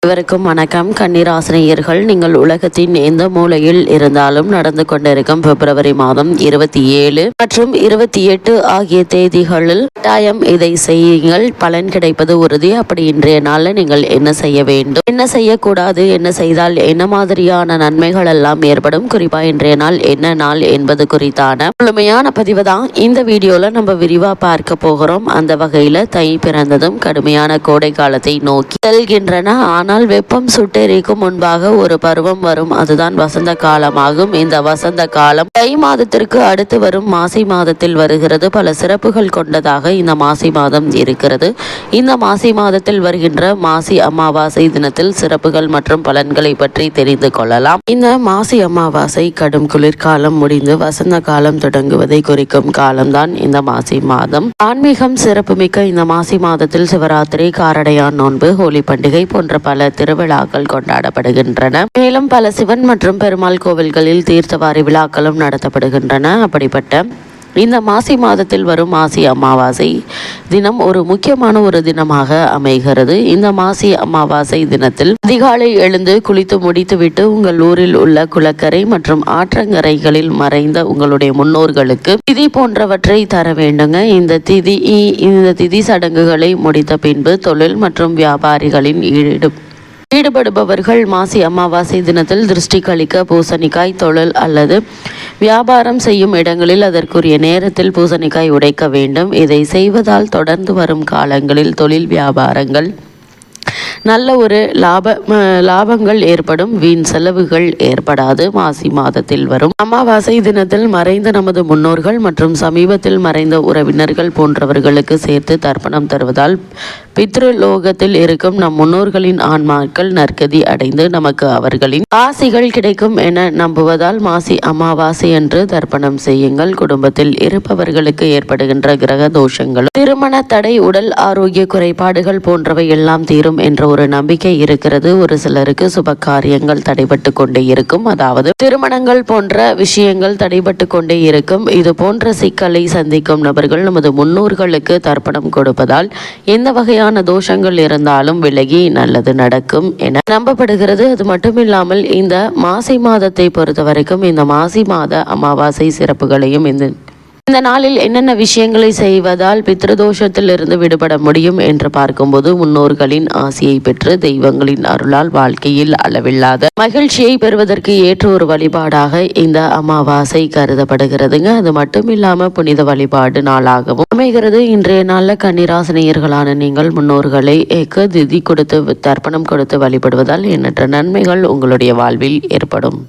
இவருக்கும் வணக்கம். கன்னிராசினியர்கள், நீங்கள் உலகத்தின் எந்த மூலையில் இருந்தாலும் நடந்து கொண்டிருக்கும் பிப்ரவரி மாதம் 27 மற்றும் 28 ஆகிய தேதிகளில் கட்டாயம் இதை செய்யுங்கள். பலன் கிடைப்பது உறுதி. அப்படி இன்றைய நாளில் நீங்கள் என்ன செய்ய வேண்டும், என்ன செய்யக்கூடாது, என்ன செய்தால் என்ன மாதிரியான நன்மைகள் எல்லாம் ஏற்படும், குறிப்பா இன்றைய நாள் என்ன நாள் என்பது குறித்தான முழுமையான பதிவு தான் இந்த வீடியோல நம்ம விரிவா பார்க்க போகிறோம். அந்த வகையில தை பிறந்ததும் கடுமையான கோடை காலத்தை நோக்கி செல்கின்றன. ஆனால் வெப்பம் சுட்டெரிக்கும் முன்பாக ஒரு பருவம் வரும், அதுதான் வசந்த காலமாகும். இந்த வசந்த காலம் தை மாதத்திற்கு அடுத்து வரும் மாசி மாதத்தில் வருகிறது. பல சிறப்புகள் கொண்டதாக இந்த மாசி மாதம் இருக்கிறது. இந்த மாசி மாதத்தில் வருகின்ற மாசி அமாவாசை தினத்தில் சிறப்புகள் மற்றும் பலன்களை பற்றி தெரிந்து கொள்ளலாம். இந்த மாசி அமாவாசை கடும் குளிர்காலம் முடிந்து வசந்த காலம் தொடங்குவதை குறிக்கும் காலம்தான் இந்த மாசி மாதம். ஆன்மீகம் சிறப்புமிக்க இந்த மாசி மாதத்தில் சிவராத்திரி, காரடையான் நோன்பு, ஹோலி பண்டிகை போன்ற பல திருவிழாக்கள் கொண்டாடப்படுகின்றன. மேலும் பல சிவன் மற்றும் பெருமாள் கோவில்களில் தீர்த்தவாரி விழாக்களும் நடத்தப்படுகின்றன. அப்படிப்பட்ட இந்த மாசி மாதத்தில் வரும் மாசி அமாவாசை தினம் ஒரு முக்கியமான ஒரு தினமாக அமைகிறது. இந்த மாசி அமாவாசை தினத்தில் அதிகாலை எழுந்து குளித்து முடித்துவிட்டு உங்கள் ஊரில் உள்ள குளக்கரை மற்றும் ஆற்றங்கரைகளில் மறைந்த உங்களுடைய முன்னோர்களுக்கு திதி போன்றவற்றை தர வேண்டுங்க. இந்த திதி சடங்குகளை முடித்த பின்பு தொழில் மற்றும் வியாபாரிகளின் ஈடுபடுபவர்கள் மாசி அமாவாசை தினத்தில் திருஷ்டி கழிக்க பூசணிக்காய், தொழில் அல்லது வியாபாரம் செய்யும் இடங்களில் அதற்குரிய நேரத்தில் பூசணிக்காய் உடைக்க வேண்டும். இதை செய்வதால் தொடர்ந்து வரும் காலங்களில் தொழில் வியாபாரங்கள் நல்ல ஒரு லாபங்கள் ஏற்படும், வீண் செலவுகள் ஏற்படாது. மாசி மாதத்தில் வரும் அமாவாசை தினத்தில் மறைந்த நமது முன்னோர்கள் மற்றும் சமீபத்தில் மறைந்த உறவினர்கள் போன்றவர்களுக்கு சேர்த்து தர்ப்பணம் தருவதால் பித்ருலோகத்தில் இருக்கும் நம் முன்னோர்களின் ஆன்மாக்கள் நற்கதி அடைந்து நமக்கு அவர்களின் ஆசிகள் கிடைக்கும் என நம்புவதால் மாசி அமாவாசை என்று தர்ப்பணம் செய்யுங்கள். குடும்பத்தில் இருப்பவர்களுக்கு ஏற்படுகின்ற கிரக தோஷங்களும், திருமண தடை, உடல் ஆரோக்கிய குறைபாடுகள் போன்றவை எல்லாம் தீரும் என்ற ஒரு நம்பிக்கை இருக்கிறது. ஒரு சிலருக்கு சுப காரியங்கள் தடைபட்டு கொண்டே இருக்கும், அதாவது திருமணங்கள் போன்ற விஷயங்கள் தடைபட்டு கொண்டே இருக்கும். இது போன்ற சிக்கலை சந்திக்கும் நபர்கள் நமது முன்னோர்களுக்கு தர்ப்பணம் கொடுப்பதால் எந்த வகையான தோஷங்கள் இருந்தாலும் விலகி நல்லது நடக்கும் என நம்பப்படுகிறது. அது மட்டுமில்லாமல் இந்த மாசி மாதத்தை பொறுத்த வரைக்கும் இந்த மாசி மாத அமாவாசை சிறப்புகளையும் இந்த நாளில் என்னென்ன விஷயங்களை செய்வதால் பித்ருதோஷத்தில் இருந்து விடுபட முடியும் என்று பார்க்கும்போது, முன்னோர்களின் ஆசியை பெற்று தெய்வங்களின் அருளால் வாழ்க்கையில் அளவில்லாத மகிழ்ச்சியை பெறுவதற்கு ஏற்ற ஒரு வழிபாடாக இந்த அமாவாசை கருதப்படுகிறதுங்க. அது மட்டும் இல்லாம புனித வழிபாடு நாளாகவும் அமைகிறது. இன்றைய நாளில் கன்னிராசினியர்களான நீங்கள் முன்னோர்களை திதி கொடுத்து தர்ப்பணம் கொடுத்து வழிபடுவதால் எண்ணற்ற நன்மைகள் உங்களுடைய வாழ்வில் ஏற்படும்.